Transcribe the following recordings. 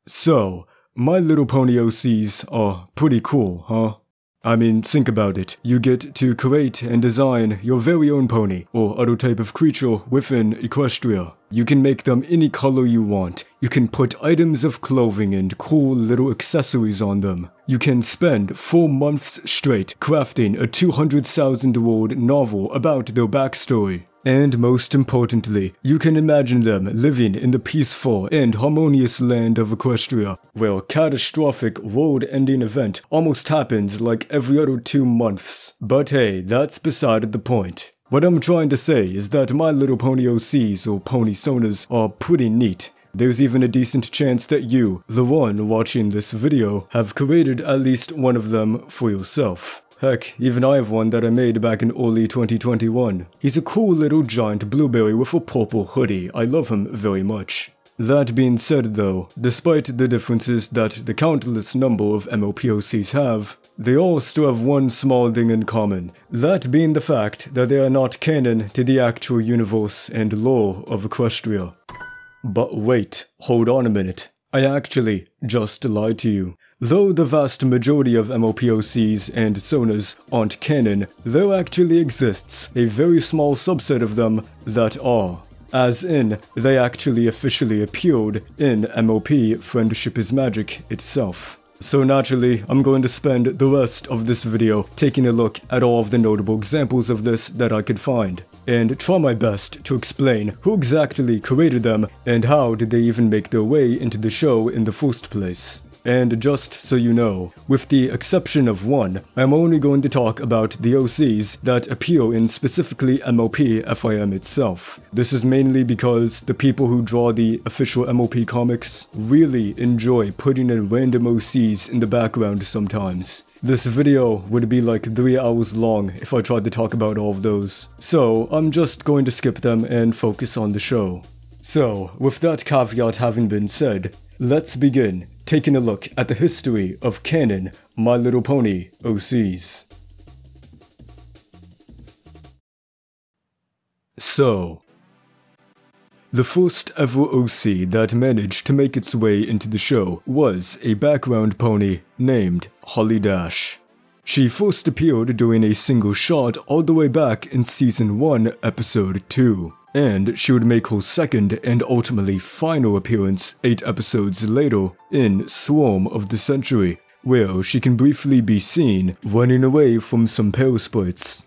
So, My Little Pony OCs are pretty cool, huh? I mean, think about it. You get to create and design your very own pony, or other type of creature within Equestria. You can make them any color you want. You can put items of clothing and cool little accessories on them. You can spend 4 months straight crafting a 200,000-word novel about their backstory. And most importantly, you can imagine them living in the peaceful and harmonious land of Equestria, where a catastrophic world-ending event almost happens like every other 2 months. But hey, that's beside the point. What I'm trying to say is that My Little Pony OCs, or ponysonas, are pretty neat. There's even a decent chance that you, the one watching this video, have created at least one of them for yourself. Heck, even I have one that I made back in early 2021. He's a cool little giant blueberry with a purple hoodie. I love him very much. That being said though, despite the differences that the countless number of MLP OCs have, they all still have one small thing in common. That being the fact that they are not canon to the actual universe and lore of Equestria. But wait, hold on a minute. I actually just lied to you. Though the vast majority of MLP OCs and sonas aren't canon, there actually exists a very small subset of them that are. As in, they actually officially appeared in MLP Friendship is Magic itself. So naturally, I'm going to spend the rest of this video taking a look at all of the notable examples of this that I could find, and try my best to explain who exactly created them and how did they even make their way into the show in the first place. And just so you know, with the exception of one, I'm only going to talk about the OCs that appear in specifically MLP FIM itself. This is mainly because the people who draw the official MLP comics really enjoy putting in random OCs in the background sometimes. This video would be like 3 hours long if I tried to talk about all of those, so I'm just going to skip them and focus on the show. So, with that caveat having been said, let's begin taking a look at the history of canon My Little Pony OCs. So, the first ever OC that managed to make its way into the show was a background pony named Holly Dash. She first appeared during a single shot all the way back in Season 1, Episode 2. And she would make her second and ultimately final appearance 8 episodes later in Swarm of the Century, where she can briefly be seen running away from some parasprites.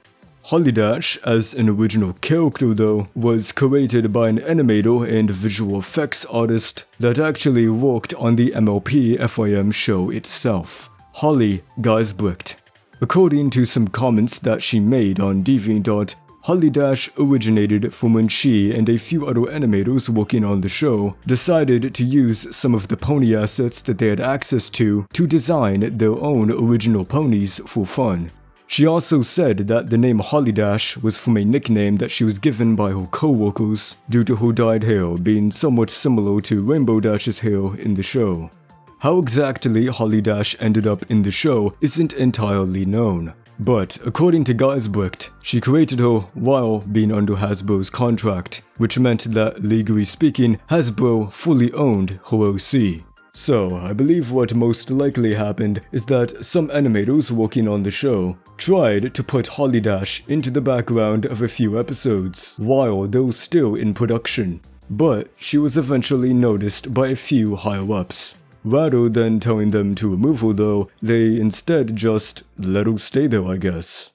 Holly Dash, as an original character though, was created by an animator and visual effects artist that actually worked on the MLP FIM show itself, Holly Geisbricht. According to some comments that she made on DeviantArt, Holly Dash originated from when she and a few other animators working on the show decided to use some of the pony assets that they had access to design their own original ponies for fun. She also said that the name Holly Dash was from a nickname that she was given by her co-workers due to her dyed hair being somewhat similar to Rainbow Dash's hair in the show. How exactly Holly Dash ended up in the show isn't entirely known. But, according to Geisbricht, she created her while being under Hasbro's contract, which meant that, legally speaking, Hasbro fully owned her OC. So, I believe what most likely happened is that some animators working on the show tried to put Holly Dash into the background of a few episodes while they were still in production, but she was eventually noticed by a few higher-ups. Rather than telling them to remove her though, they instead just let her stay there, I guess.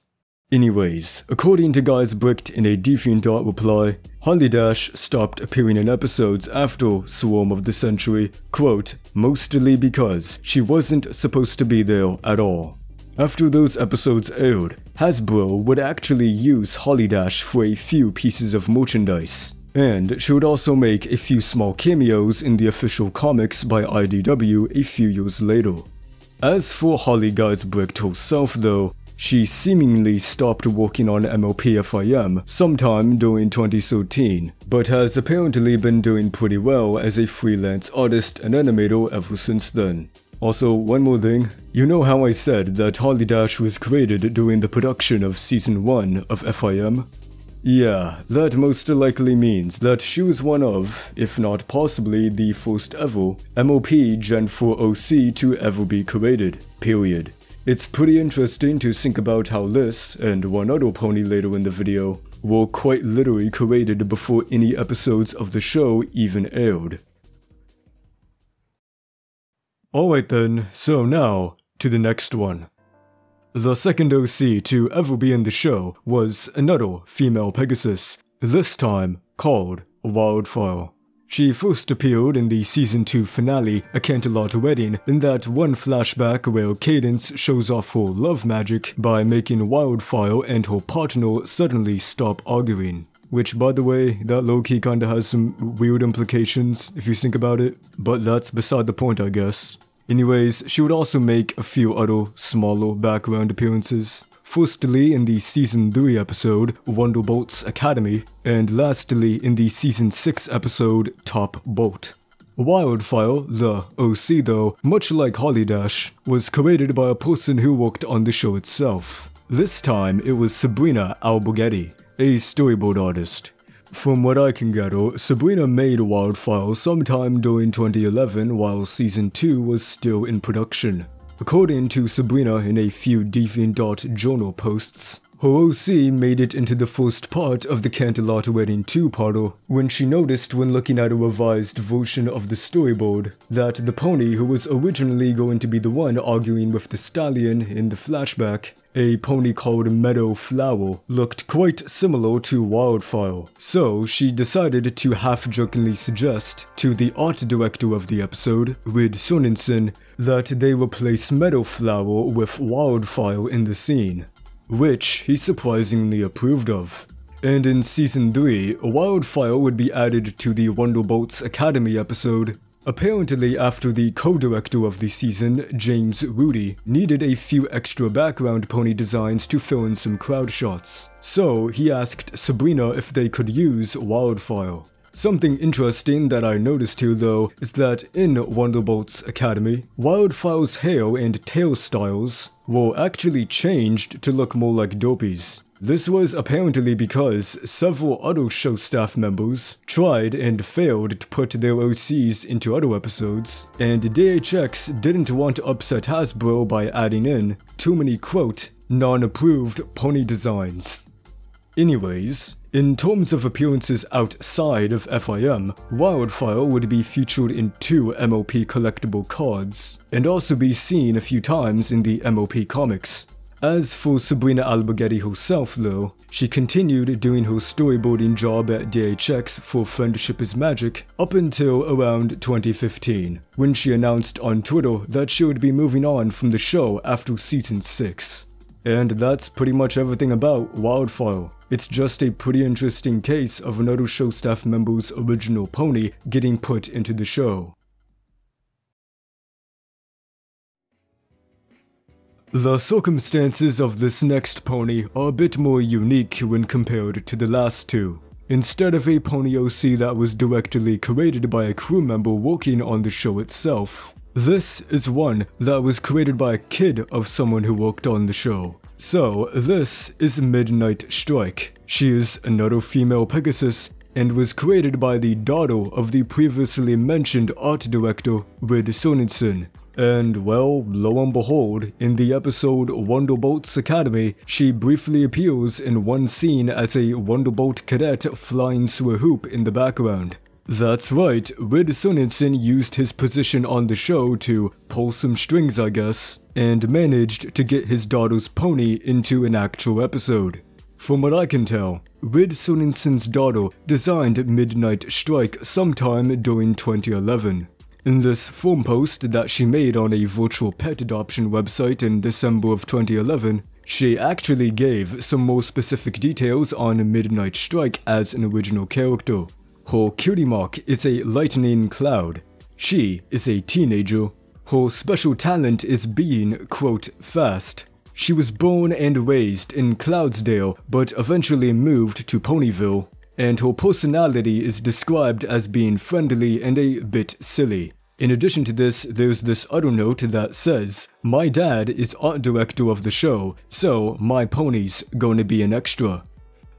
Anyways, according to Geisbricht in a DeviantArt reply, Holly Dash stopped appearing in episodes after Swarm of the Century, quote, mostly because she wasn't supposed to be there at all. After those episodes aired, Hasbro would actually use Holly Dash for a few pieces of merchandise. And she would also make a few small cameos in the official comics by IDW a few years later. As for Holly Geisbricht herself though, she seemingly stopped working on MLP FIM sometime during 2013, but has apparently been doing pretty well as a freelance artist and animator ever since then. Also, one more thing, you know how I said that Holly Dash was created during the production of Season 1 of FIM? Yeah, that most likely means that she was one of, if not possibly the first ever, MLP Gen 4 OC to ever be created, period. It's pretty interesting to think about how this, and one other pony later in the video, were quite literally created before any episodes of the show even aired. Alright then, so now, to the next one. The second OC to ever be in the show was another female Pegasus, this time called Wildfire. She first appeared in the Season 2 finale, A Can't-A-Lot Wedding, in that one flashback where Cadence shows off her love magic by making Wildfire and her partner suddenly stop arguing. Which, by the way, that low-key kinda has some weird implications if you think about it, but that's beside the point, I guess. Anyways, she would also make a few other, smaller background appearances. Firstly in the Season 3 episode, Wonderbolt's Academy, and lastly in the Season 6 episode, Top Bolt. Wildfire, the OC though, much like Holidash, was created by a person who worked on the show itself. This time it was Sabrina Alberghetti, a storyboard artist. From what I can gather, Sabrina made Wildfire sometime during 2011 while Season 2 was still in production. According to Sabrina in a few DeviantArt-journal posts, her OC made it into the first part of the Can't-A-Lot Wedding 2-parter when she noticed when looking at a revised version of the storyboard that the pony who was originally going to be the one arguing with the stallion in the flashback, a pony called Meadow Flower, looked quite similar to Wildfire. So she decided to half-jokingly suggest to the art director of the episode, Rid Sorensen, that they replace Meadow Flower with Wildfire in the scene, which he surprisingly approved of. And in Season 3, Wildfire would be added to the Wonderbolt's Academy episode. Apparently after the co-director of the season, James Rudy, needed a few extra background pony designs to fill in some crowd shots. So he asked Sabrina if they could use Wildfire. Something interesting that I noticed here though is that in Wonderbolt's Academy, Wildfire's hair and tail styles were actually changed to look more like Dopey's. This was apparently because several other show staff members tried and failed to put their OCs into other episodes, and DHX didn't want to upset Hasbro by adding in too many quote, non-approved pony designs. Anyways, in terms of appearances outside of FIM, Wildfire would be featured in 2 MLP collectible cards, and also be seen a few times in the MLP comics. As for Sabrina Alberghetti herself though, she continued doing her storyboarding job at DHX for Friendship is Magic up until around 2015, when she announced on Twitter that she would be moving on from the show after Season 6. And that's pretty much everything about Wildfire. It's just a pretty interesting case of another show staff member's original pony getting put into the show. The circumstances of this next pony are a bit more unique when compared to the last two. Instead of a pony OC that was directly created by a crew member working on the show itself, this is one that was created by a kid of someone who worked on the show. So this is Midnight Strike. She is another female Pegasus and was created by the daughter of the previously mentioned art director Rid Sorensen. And well, lo and behold, in the episode Wonderbolt's Academy, she briefly appears in one scene as a Wonderbolt cadet flying through a hoop in the background. That's right, Rid Sorensen used his position on the show to pull some strings I guess, and managed to get his daughter's pony into an actual episode. From what I can tell, Rid Sorensen's daughter designed Midnight Strike sometime during 2011. In this forum post that she made on a virtual pet adoption website in December of 2011, she actually gave some more specific details on Midnight Strike as an original character. Her cutie mark is a lightning cloud. She is a teenager. Her special talent is being, quote, fast. She was born and raised in Cloudsdale, but eventually moved to Ponyville, and her personality is described as being friendly and a bit silly. In addition to this, there's this other note that says, "My dad is art director of the show, so my pony's gonna be an extra."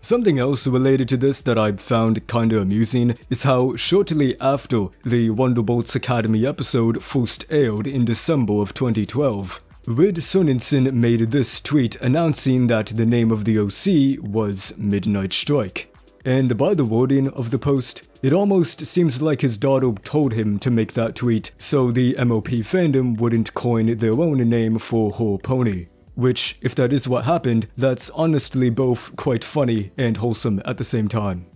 Something else related to this that I found kinda amusing is how shortly after the Wonderbolts Academy episode first aired in December of 2012, Rid Sorensen made this tweet announcing that the name of the OC was Midnight Strike. And by the wording of the post, it almost seems like his daughter told him to make that tweet so the MLP fandom wouldn't coin their own name for her pony. Which, if that is what happened, that's honestly both quite funny and wholesome at the same time.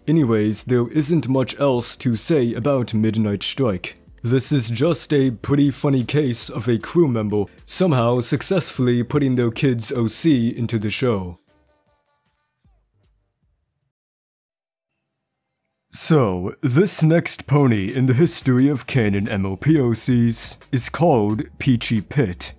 Anyways, there isn't much else to say about Midnight Strike. This is just a pretty funny case of a crew member somehow successfully putting their kid's OC into the show. So, this next pony in the history of canon MLP OCs is called Peachy Pit.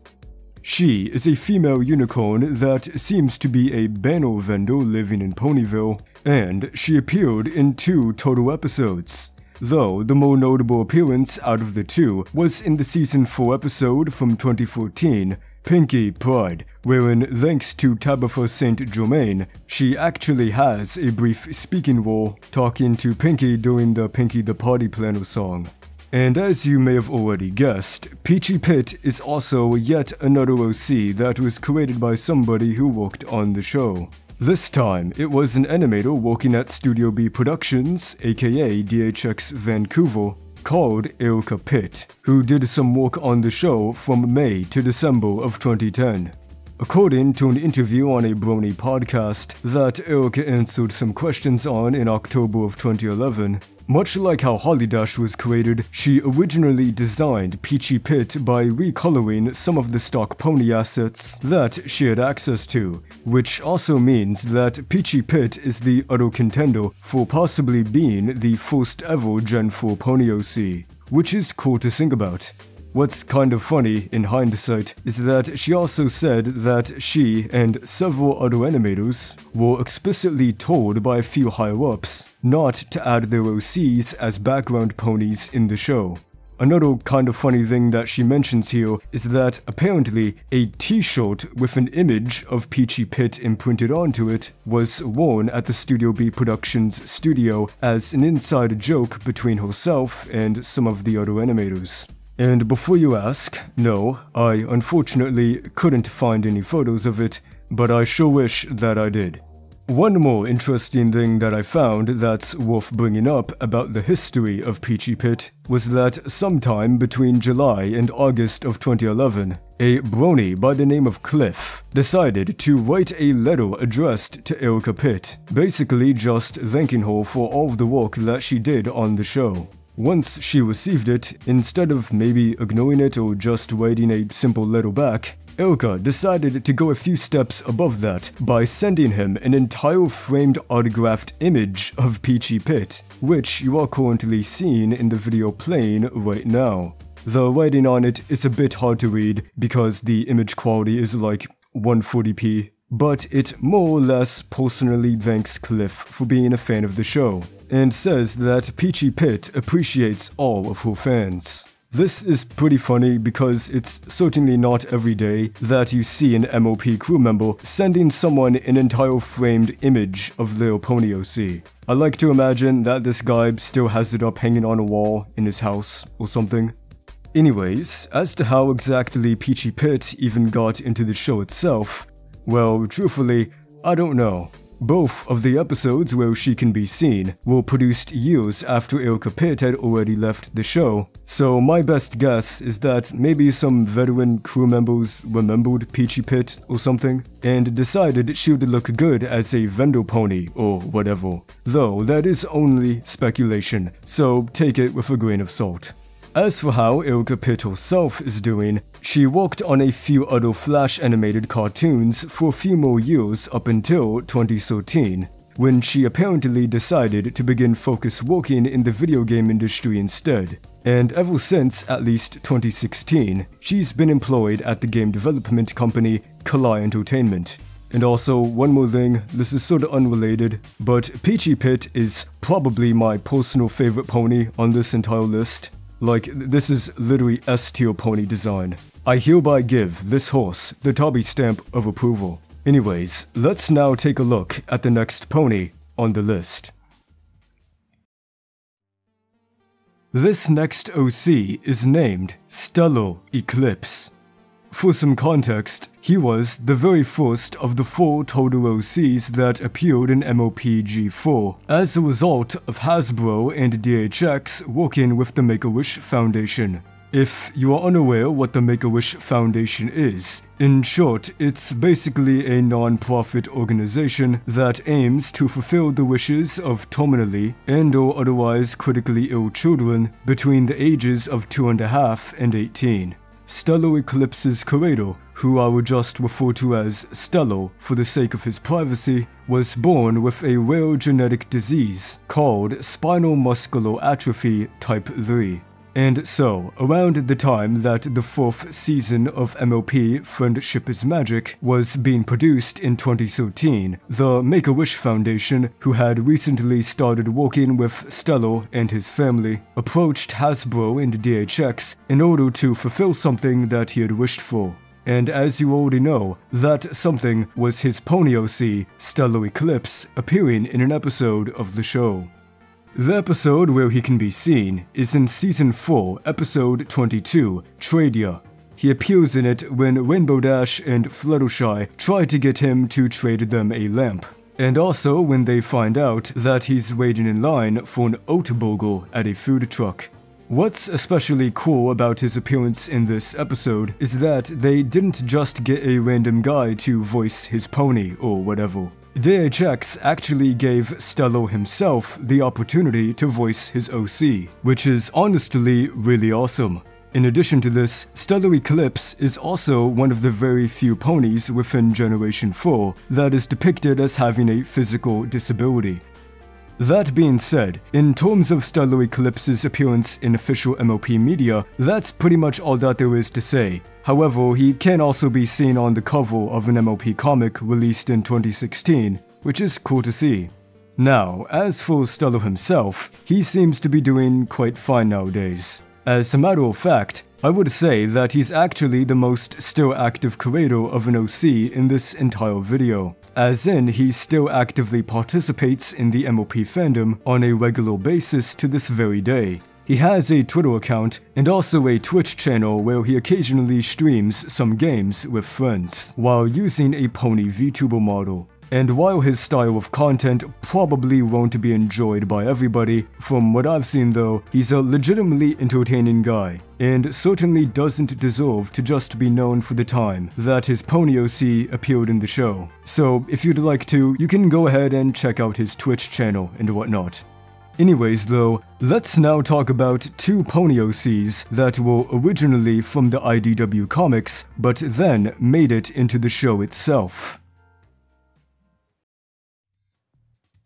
She is a female unicorn that seems to be a banner vendor living in Ponyville, and she appeared in 2 total episodes, though the more notable appearance out of the 2 was in the Season 4 episode from 2014, Pinky Pride, wherein thanks to Tabitha St. Germain, she actually has a brief speaking role talking to Pinky during the Pinky the Party Planner song. And as you may have already guessed, Peachy Pit is also yet another OC that was created by somebody who worked on the show. This time, it was an animator working at Studio B Productions, aka DHX Vancouver, called Erica Pitt, who did some work on the show from May to December of 2010. According to an interview on a Brony podcast that Erica answered some questions on in October of 2011, much like how Holidash was created, she originally designed Peachy Pit by recoloring some of the stock pony assets that she had access to, which also means that Peachy Pit is the other contender for possibly being the first ever Gen 4 pony OC, which is cool to think about. What's kind of funny, in hindsight, is that she also said that she and several other animators were explicitly told by a few higher-ups not to add their OCs as background ponies in the show. Another kind of funny thing that she mentions here is that apparently a t-shirt with an image of Peachy Pit imprinted onto it was worn at the Studio B Productions studio as an inside joke between herself and some of the other animators. And before you ask, no, I unfortunately couldn't find any photos of it, but I sure wish that I did. One more interesting thing that I found that's worth bringing up about the history of Peachy Pit was that sometime between July and August of 2011, a brony by the name of Cliff decided to write a letter addressed to Erica Pitt, basically just thanking her for all of the work that she did on the show. Once she received it, instead of maybe ignoring it or just writing a simple letter back, Erica decided to go a few steps above that by sending him an entire framed autographed image of Peachy Pit, which you are currently seeing in the video playing right now. The writing on it is a bit hard to read because the image quality is like 140p, but it more or less personally thanks Cliff for being a fan of the show, and says that Peachy Pit appreciates all of her fans. This is pretty funny because it's certainly not every day that you see an MLP crew member sending someone an entire framed image of their pony OC. I like to imagine that this guy still has it up hanging on a wall in his house or something. Anyways, as to how exactly Peachy Pit even got into the show itself, well, truthfully, I don't know. Both of the episodes where she can be seen were produced years after Erica Pitt had already left the show, so my best guess is that maybe some veteran crew members remembered Peachy Pit or something, and decided she would look good as a vendor pony or whatever, though that is only speculation, so take it with a grain of salt. As for how Erica Pitt herself is doing, she worked on a few other Flash animated cartoons for a few more years up until 2013, when she apparently decided to begin focus working in the video game industry instead. And ever since at least 2016, she's been employed at the game development company Kalai Entertainment. And also, one more thing, this is sorta unrelated, but Peachy Pit is probably my personal favorite pony on this entire list. Like, this is literally S-tier pony design. I hereby give this horse the Tobby stamp of approval. Anyways, let's now take a look at the next pony on the list. This next OC is named Stello Eclipse. For some context, he was the very first of the 4 total OCs that appeared in MLP G4 as a result of Hasbro and DHX working with the Make-A-Wish Foundation. If you are unaware what the Make-A-Wish Foundation is, in short, it's basically a non-profit organization that aims to fulfill the wishes of terminally and/or otherwise critically ill children between the ages of 2.5 and 18. Stello Eclipse's creator, who I will just refer to as Stello for the sake of his privacy, was born with a rare genetic disease called spinal muscular atrophy type 3. And so, around the time that the 4th season of MLP Friendship is Magic was being produced in 2013, the Make-A-Wish Foundation, who had recently started working with Stello and his family, approached Hasbro and DHX in order to fulfill something that he had wished for. And as you already know, that something was his pony OC, Stello Eclipse, appearing in an episode of the show. The episode where he can be seen is in Season 4, Episode 22, Tradia. He appears in it when Rainbow Dash and Fluttershy try to get him to trade them a lamp, and also when they find out that he's waiting in line for an oat burger at a food truck. What's especially cool about his appearance in this episode is that they didn't just get a random guy to voice his pony or whatever. DHX actually gave Stello himself the opportunity to voice his OC, which is honestly really awesome. In addition to this, Stello Eclipse is also one of the very few ponies within Generation 4 that is depicted as having a physical disability. That being said, in terms of Stello Eclipse's appearance in official MLP media, that's pretty much all that there is to say. However, he can also be seen on the cover of an MLP comic released in 2016, which is cool to see. Now, as for Stello himself, he seems to be doing quite fine nowadays. As a matter of fact, I would say that he's actually the most still active creator of an OC in this entire video, as in he still actively participates in the MLP fandom on a regular basis to this very day. He has a Twitter account and also a Twitch channel where he occasionally streams some games with friends, while using a pony VTuber model. And while his style of content probably won't be enjoyed by everybody, from what I've seen though, he's a legitimately entertaining guy, and certainly doesn't deserve to just be known for the time that his pony OC appeared in the show. So if you'd like to, you can go ahead and check out his Twitch channel and whatnot. Anyways though, let's now talk about 2 pony OCs that were originally from the IDW comics, but then made it into the show itself.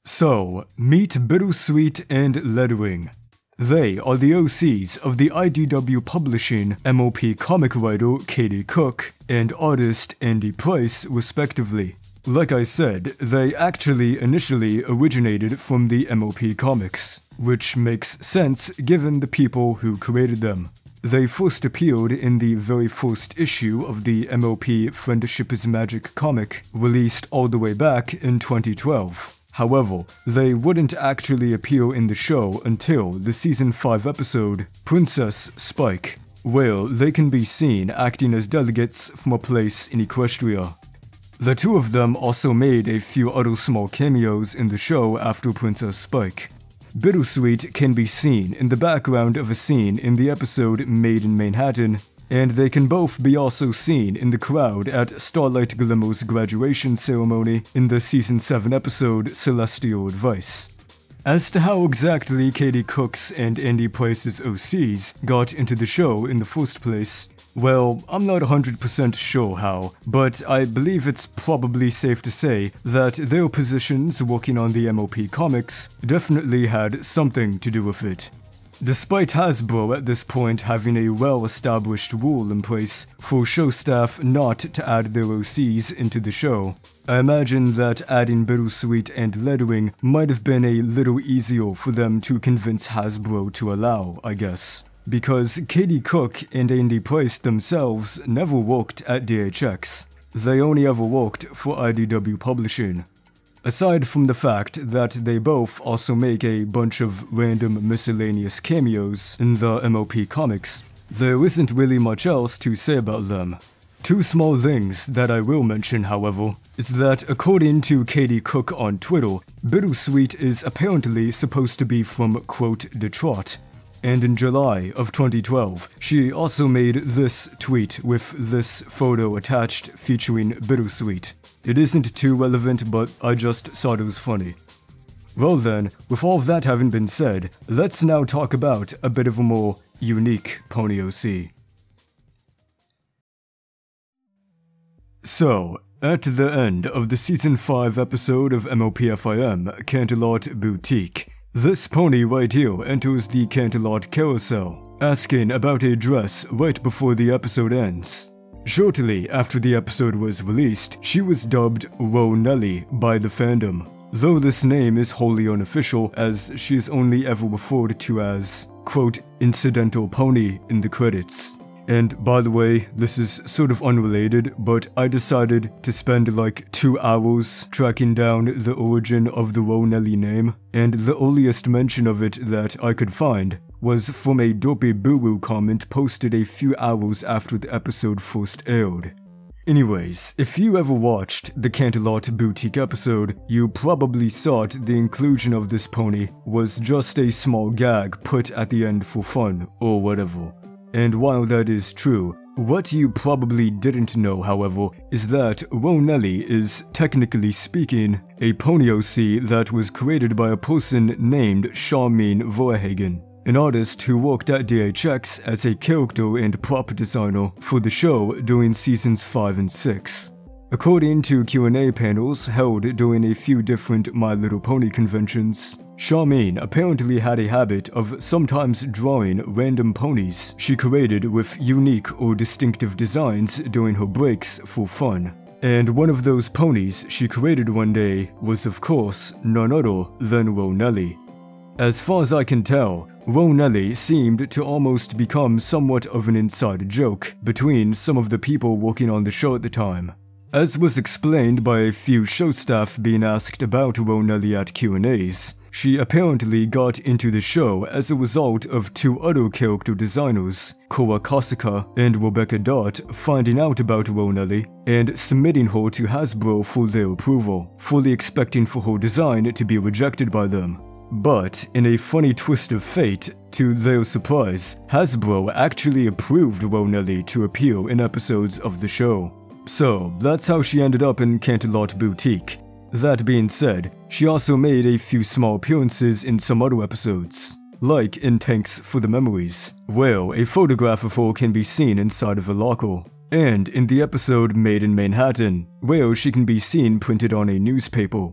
So, meet Bittersweet and Ludwing. They are the OCs of the IDW Publishing MLP comic writer Katie Cook and artist Andy Price, respectively. Like I said, they actually initially originated from the MLP comics, which makes sense given the people who created them. They first appeared in the very first issue of the MLP Friendship is Magic comic, released all the way back in 2012. However, they wouldn't actually appear in the show until the Season 5 episode, Princess Spike, where they can be seen acting as delegates from a place in Equestria. The 2 of them also made a few other small cameos in the show after Princess Spike. Bittersweet can be seen in the background of a scene in the episode Made in Manhattan, and they can both be also seen in the crowd at Starlight Glimmer's graduation ceremony in the Season 7 episode Celestial Advice. As to how exactly Katie Cook's and Andy Price's OCs got into the show in the first place, well, I'm not 100% sure how, but I believe it's probably safe to say that their positions working on the MLP comics definitely had something to do with it. Despite Hasbro at this point having a well-established rule in place for show staff not to add their OCs into the show, I imagine that adding Bittersweet and Ludwing might have been a little easier for them to convince Hasbro to allow, I guess. Because Katie Cook and Andy Price themselves never worked at DHX. they only ever worked for IDW Publishing. Aside from the fact that they both also make a bunch of random miscellaneous cameos in the MLP comics, there isn't really much else to say about them. Two small things that I will mention, however, is that according to Katie Cook on Twitter, Bittersweet is apparently supposed to be from, quote, Detroit. And in July of 2012, she also made this tweet with this photo attached featuring Bittersweet. It isn't too relevant, but I just thought it was funny. Well then, with all of that having been said, let's now talk about a bit of a more unique Pony OC. So, at the end of the Season 5 episode of MLP FIM, Canterlot Boutique, this pony right here enters the Canterlot Carousel, asking about a dress right before the episode ends. Shortly after the episode was released, she was dubbed Nelly by the fandom, though this name is wholly unofficial as she is only ever referred to as, quote, incidental pony in the credits. And by the way, this is sort of unrelated, but I decided to spend like 2 hours tracking down the origin of the Nelly name, and the earliest mention of it that I could find was from a Dopey Boo comment posted a few hours after the episode first aired. Anyways, if you ever watched the Canterlot Boutique episode, you probably thought the inclusion of this pony was just a small gag put at the end for fun, or whatever. And while that is true, what you probably didn't know, however, is that Nelly is, technically speaking, a pony OC that was created by a person named Charmaine Verhagen, an artist who worked at DHX as a character and prop designer for the show during seasons 5 and 6. According to Q&A panels held during a few different My Little Pony conventions, Charmaine apparently had a habit of sometimes drawing random ponies she created with unique or distinctive designs during her breaks for fun. And one of those ponies she created one day was, of course, none other than Nelly. As far as I can tell, Nelly seemed to almost become somewhat of an inside joke between some of the people working on the show at the time. As was explained by a few show staff being asked about Nelly at Q&As, she apparently got into the show as a result of 2 other character designers, Koa Kasuka and Rebecca Dart, finding out about Nelly and submitting her to Hasbro for their approval, fully expecting for her design to be rejected by them. But, in a funny twist of fate, to their surprise, Hasbro actually approved Nelly to appear in episodes of the show. So, that's how she ended up in Canterlot Boutique. That being said, she also made a few small appearances in some other episodes, like in Thanks for the Memories, where a photograph of her can be seen inside of a locker, and in the episode Made in Manhattan, where she can be seen printed on a newspaper.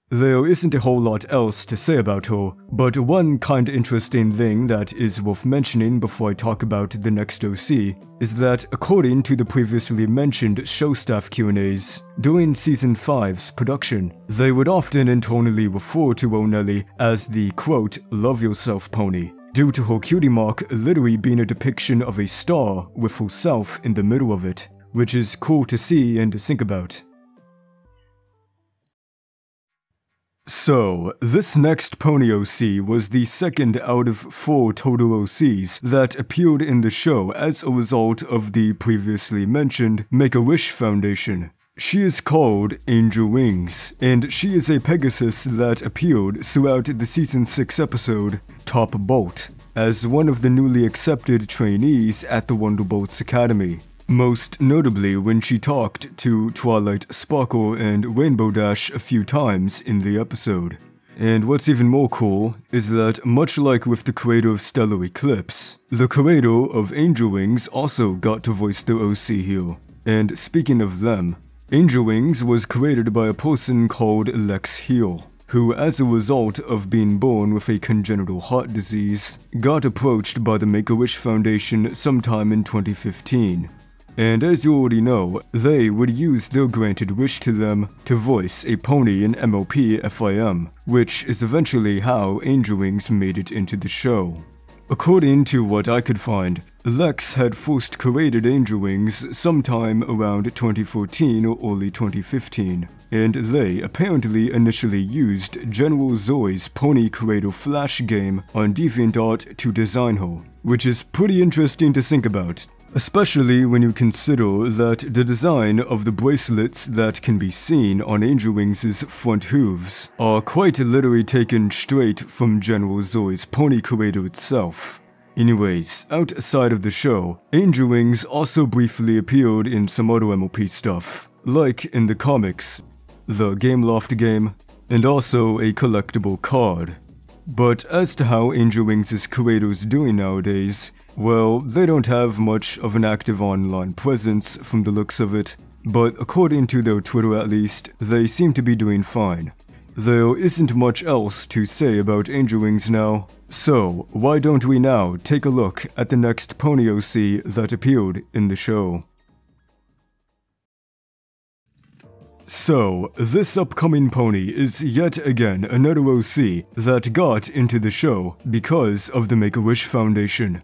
There isn't a whole lot else to say about her, but one kinda interesting thing that is worth mentioning before I talk about the next OC is that according to the previously mentioned show staff Q&As, during Season 5's production, they would often internally refer to Nelly as the, quote, love yourself pony, due to her cutie mark literally being a depiction of a star with herself in the middle of it, which is cool to see and to think about. So, this next Pony OC was the second out of 4 total OCs that appeared in the show as a result of the previously mentioned Make-A-Wish Foundation. She is called Angel Wings, and she is a Pegasus that appeared throughout the Season 6 episode Top Bolt, as one of the newly accepted trainees at the Wonderbolts Academy. Most notably when she talked to Twilight Sparkle and Rainbow Dash a few times in the episode. And what's even more cool is that, much like with the creator of Stello Eclipse, the creator of Angel Wings also got to voice the OC here. And speaking of them, Angel Wings was created by a person called Lex Heel, who, as a result of being born with a congenital heart disease, got approached by the Make-A-Wish Foundation sometime in 2015. And as you already know, they would use their granted wish to them to voice a pony in MLP FIM, which is eventually how Angel Wings made it into the show. According to what I could find, Lex had first created Angel Wings sometime around 2014 or early 2015, and they apparently initially used General Zoe's Pony Creator Flash game on DeviantArt to design her, which is pretty interesting to think about. Especially when you consider that the design of the bracelets that can be seen on Angel Wings' front hooves are quite literally taken straight from General Zoe's Pony Creator itself. Anyways, outside of the show, Angel Wings also briefly appeared in some other MLP stuff, like in the comics, the Gameloft game, and also a collectible card. But as to how Angel Wings' creators doing nowadays, well, they don't have much of an active online presence from the looks of it, but according to their Twitter at least, they seem to be doing fine. There isn't much else to say about Angel Wings now, so why don't we now take a look at the next Pony OC that appeared in the show. So, this upcoming pony is yet again another OC that got into the show because of the Make-A-Wish Foundation.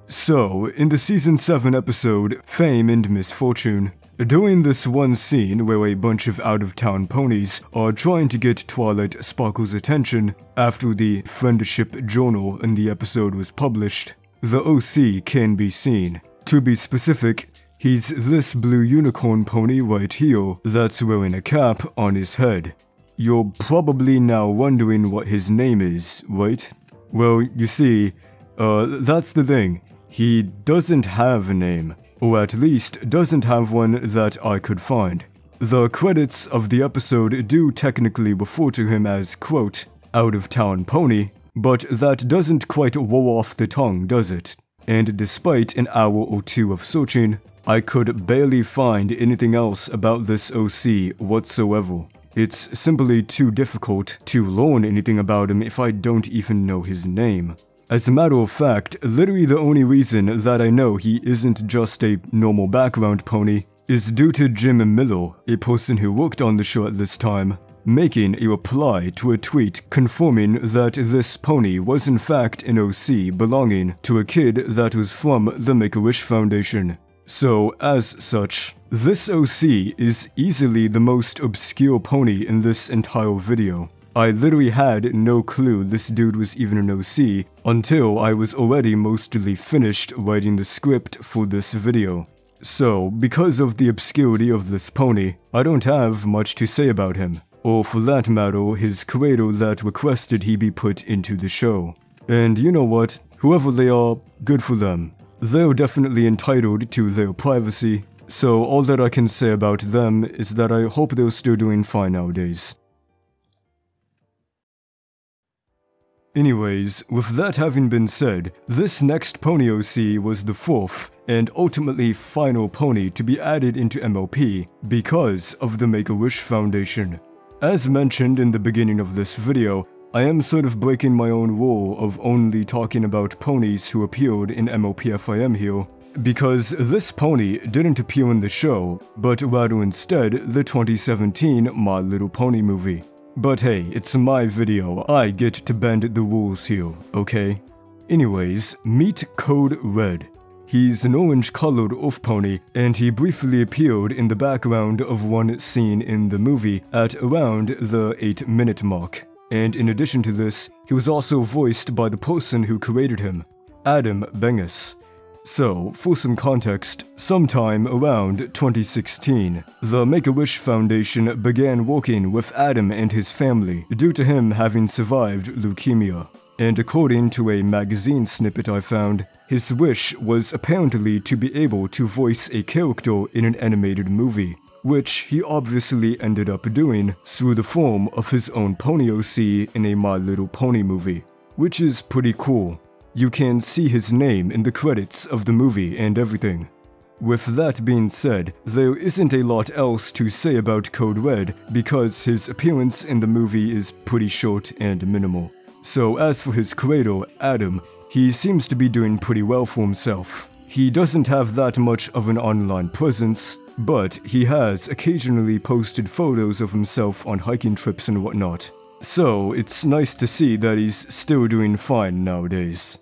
So, in the Season 7 episode, Fame and Misfortune, during this one scene where a bunch of out-of-town ponies are trying to get Twilight Sparkle's attention after the Friendship Journal in the episode was published, the OC can be seen. To be specific, he's this blue unicorn pony right here that's wearing a cap on his head. You're probably now wondering what his name is, right? Well, you see, that's the thing. He doesn't have a name, or at least doesn't have one that I could find. The credits of the episode do technically refer to him as, quote, out-of-town pony, but that doesn't quite roll off the tongue, does it? And despite an hour or two of searching, I could barely find anything else about this OC whatsoever. It's simply too difficult to learn anything about him if I don't even know his name. As a matter of fact, literally the only reason that I know he isn't just a normal background pony is due to Jim Miller, a person who worked on the show at this time, making a reply to a tweet confirming that this pony was in fact an OC belonging to a kid that was from the Make-A-Wish Foundation. So, as such, this OC is easily the most obscure pony in this entire video. I literally had no clue this dude was even an OC until I was already mostly finished writing the script for this video. So, because of the obscurity of this pony, I don't have much to say about him, or for that matter, his creator that requested he be put into the show. And you know what? Whoever they are, good for them. They're definitely entitled to their privacy, so all that I can say about them is that I hope they're still doing fine nowadays. Anyways, with that having been said, this next Pony OC was the fourth and ultimately final pony to be added into MLP because of the Make-A-Wish Foundation. As mentioned in the beginning of this video, I am sort of breaking my own rule of only talking about ponies who appeared in MLP FIM here, because this pony didn't appear in the show, but rather instead the 2017 My Little Pony movie. But hey, it's my video, I get to bend the rules here, okay? Anyways, meet Code Red. He's an orange-colored Earth pony, and he briefly appeared in the background of one scene in the movie at around the 8-minute mark. And in addition to this, he was also voiced by the person who created him, Adam Bengus. So, for some context, sometime around 2016, the Make-A-Wish Foundation began working with Adam and his family due to him having survived leukemia. And according to a magazine snippet I found, his wish was apparently to be able to voice a character in an animated movie, which he obviously ended up doing through the form of his own Pony OC in a My Little Pony movie, which is pretty cool. You can see his name in the credits of the movie and everything. With that being said, there isn't a lot else to say about Code Red because his appearance in the movie is pretty short and minimal. So as for his creator, Adam, he seems to be doing pretty well for himself. He doesn't have that much of an online presence, but he has occasionally posted photos of himself on hiking trips and whatnot. So it's nice to see that he's still doing fine nowadays.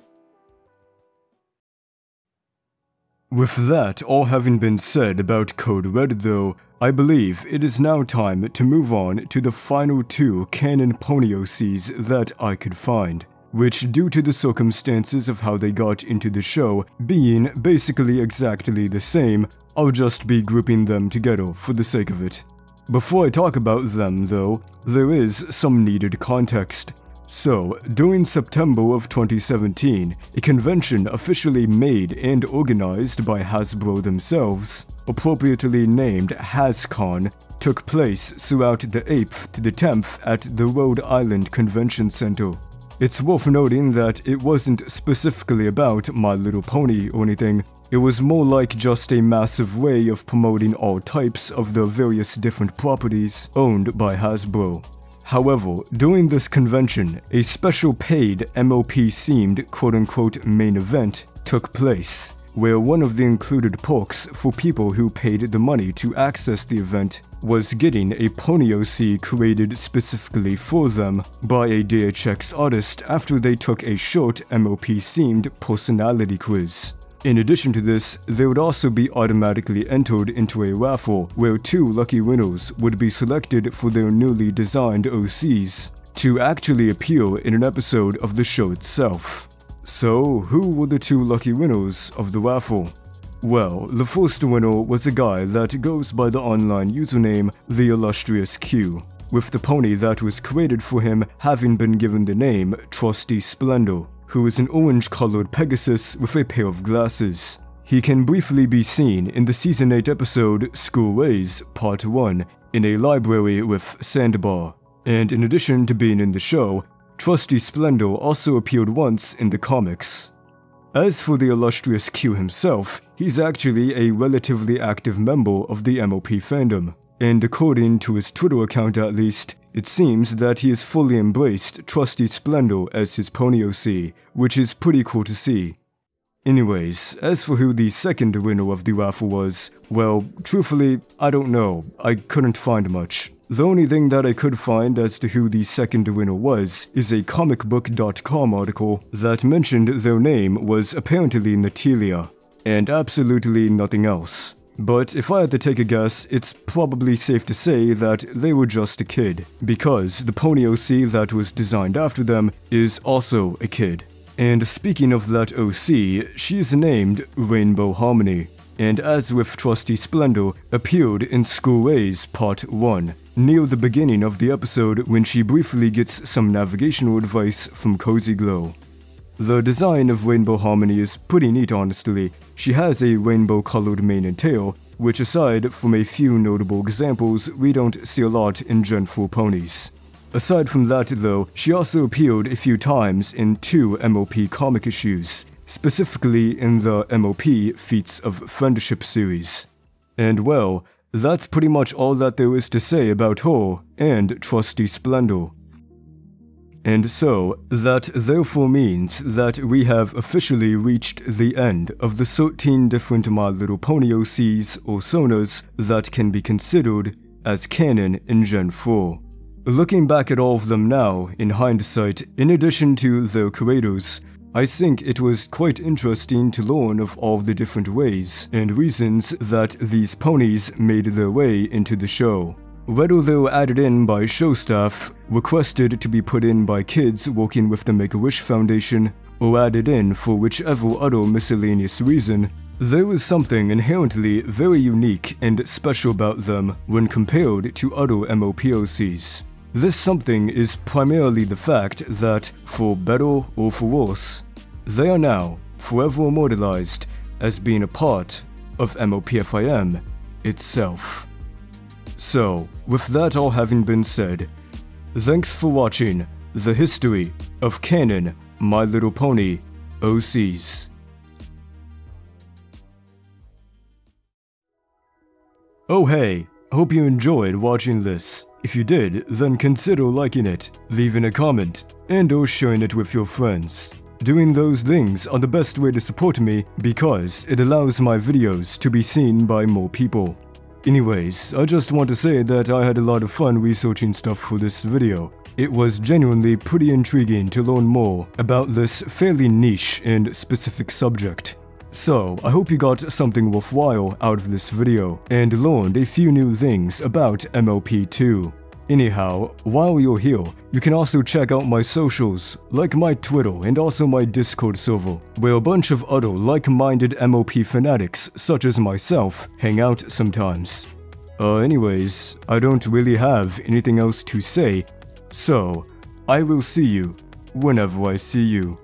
With that all having been said about Code Red though, I believe it is now time to move on to the final 2 canon pony OCs that I could find, which due to the circumstances of how they got into the show being basically exactly the same, I'll just be grouping them together for the sake of it. Before I talk about them though, there is some needed context. So, during September of 2017, a convention officially made and organized by Hasbro themselves, appropriately named HasCon, took place throughout the 8th to the 10th at the Rhode Island Convention Center. It's worth noting that it wasn't specifically about My Little Pony or anything. It was more like just a massive way of promoting all types of the various different properties owned by Hasbro. However, during this convention, a special paid MLP-themed quote-unquote main event took place, where one of the included perks for people who paid the money to access the event was getting a pony OC created specifically for them by a DHX artist after they took a short MLP-themed personality quiz. In addition to this, they would also be automatically entered into a raffle where 2 lucky winners would be selected for their newly designed OCs to actually appear in an episode of the show itself. So, who were the 2 lucky winners of the raffle? Well, the first winner was a guy that goes by the online username The Illustrious Q, with the pony that was created for him having been given the name Trusty Splendor, who is an orange-colored Pegasus with a pair of glasses. He can briefly be seen in the Season 8 episode School Ways Part 1 in a library with Sandbar, and in addition to being in the show, Trusty Splendor also appeared once in the comics. As for the illustrious Q himself, he's actually a relatively active member of the MLP fandom, and according to his Twitter account at least, it seems that he has fully embraced Trusty Splendor as his pony OC, which is pretty cool to see. Anyways, as for who the second winner of the raffle was, well, truthfully, I don't know, I couldn't find much. The only thing that I could find as to who the second winner was is a comicbook.com article that mentioned their name was apparently Natalia, and absolutely nothing else. But if I had to take a guess, it's probably safe to say that they were just a kid, because the pony OC that was designed after them is also a kid. And speaking of that OC, she is named Rainbow Harmony, and as with Trusty Splendor, appeared in School Ways Part 1, near the beginning of the episode when she briefly gets some navigational advice from Cozy Glow. The design of Rainbow Harmony is pretty neat honestly. She has a rainbow-colored mane and tail, which aside from a few notable examples, we don't see a lot in Gen 4 ponies. Aside from that though, she also appeared a few times in 2 MLP comic issues, specifically in the MLP Feats of Friendship series. And well, that's pretty much all that there is to say about her and Trusty Splendor. And so, that therefore means that we have officially reached the end of the 13 different My Little Pony OCs or sonas that can be considered as canon in Gen 4. Looking back at all of them now, in hindsight, in addition to their creators, I think it was quite interesting to learn of all the different ways and reasons that these ponies made their way into the show. Whether they were added in by show staff, requested to be put in by kids working with the Make-A-Wish Foundation, or added in for whichever other miscellaneous reason, there was something inherently very unique and special about them when compared to other MLP OCs. This something is primarily the fact that, for better or for worse, they are now forever immortalized as being a part of MLPFIM itself. So, with that all having been said, thanks for watching the history of canon My Little Pony OCs. Oh hey, hope you enjoyed watching this. If you did, then consider liking it, leaving a comment, and or sharing it with your friends. Doing those things are the best way to support me because it allows my videos to be seen by more people. Anyways, I just want to say that I had a lot of fun researching stuff for this video. It was genuinely pretty intriguing to learn more about this fairly niche and specific subject. So, I hope you got something worthwhile out of this video, and learned a few new things about MLP too. Anyhow, while you're here, you can also check out my socials, like my Twitter and also my Discord server, where a bunch of other like-minded MLP fanatics, such as myself, hang out sometimes. Anyways, I don't really have anything else to say, so I will see you whenever I see you.